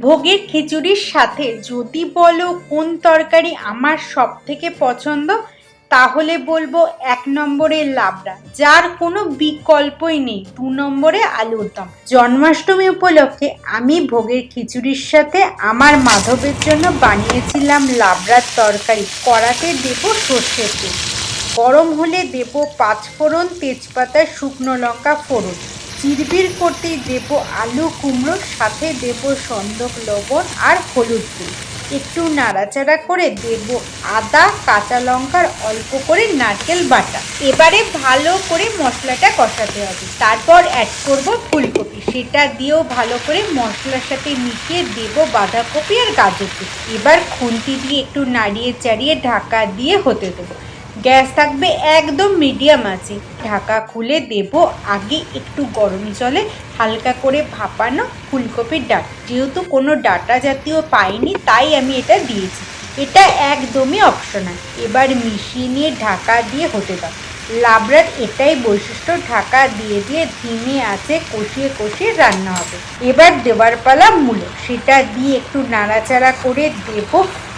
ভোগের খিচুড়ির সাথে যদি বলো কোন তরকারি আমার সব থেকে পছন্দ, তাহলে বলবো 1 নম্বরে লাবড়া, যার কোনো বিকল্পই নেই। 2 নম্বরে আলুর দম। জন্মাষ্টমী উপলক্ষে আমি ভোগের খিচুড়ির সাথে আমার মাধবের জন্য বানিয়েছিলাম লাবড়ার তরকারি। কড়াতে দেবো সর্ষের তেল, গরম হলে দেবো 5 ফোড়ন, তেজপাতা, শুকনো লঙ্কা ফোড়ন। চিরবির করতেই দেবো আলু কুমড়ো, সাথে দেবো সন্দক লবণ আর হলুদ গুঁড়ো। একটু নাড়াচাড়া করে দেবো আদা, কাঁচা লঙ্কার অল্প করে নারকেল বাটা। এবারে ভালো করে মশলাটা কষাতে হবে। তারপর অ্যাড করব ফুলকপি, সেটা দিয়েও ভালো করে মশলার সাথে মিশিয়ে দেবো বাঁধাকপি আর গাজরকে। এবার খুন্তি দিয়ে একটু নাড়িয়ে চাড়িয়ে ঢাকা দিয়ে হতে দেবো। গ্যাস থাকবে একদম মিডিয়াম আছে। ঢাকা খুলে দেব আগে একটু গরম জলে হালকা করে ভাপানো ফুলকপির ডাঁটা। যেহেতু কোনো ডাঁটা জাতীয় পাইনি, তাই আমি এটা দিয়েছি। এটা একদমই অপশনাল। এবার মিশিয়ে নিয়ে ঢাকা দিয়ে হতে দাও। লাবড়ার এটাই বৈশিষ্ট্য, ঢাকা দিয়ে দিয়ে ধিমে আঁচে কষিয়ে কষিয়ে রান্না হবে। এবার দেওয়ার পালা মূলো, সেটা দিয়ে একটু নাড়াচাড়া করে দেব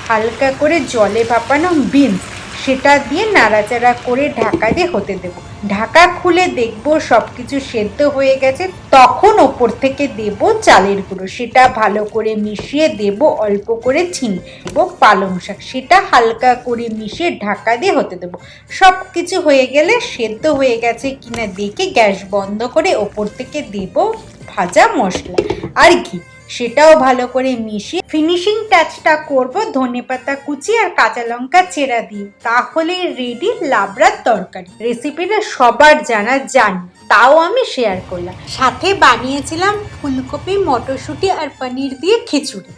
হালকা করে জলে ভাপানো বিনস, সেটা দিয়ে নাড়াচাড়া করে ঢাকা দিয়ে হতে দেব। ঢাকা খুলে দেখব সব কিছু সেদ্ধ হয়ে গেছে, তখন ওপর থেকে দেব চালের গুঁড়ো, সেটা ভালো করে মিশিয়ে দেব অল্প করে চিনি, দেব পালং শাক, সেটা হালকা করে মিশিয়ে ঢাকা দিয়ে হতে দেব। সব কিছু হয়ে গেলে সেদ্ধ হয়ে গেছে কিনা দেখে গ্যাস বন্ধ করে ওপর থেকে দেব ভাজা মশলা আর ঘি, সেটাও ভালো করে মিশিয়ে ফিনিশিং টাচটা করব ধনেপাতা কুচি আর কাঁচা লঙ্কা চেরা দিয়ে। তাহলে রেডি লাবড়ার তরকারি। রেসিপিটা সবার জানি, তাও আমি শেয়ার করলাম। সাথে বানিয়েছিলাম ফুলকপি, মটরশুঁটি আর পনির দিয়ে খিচুড়ি।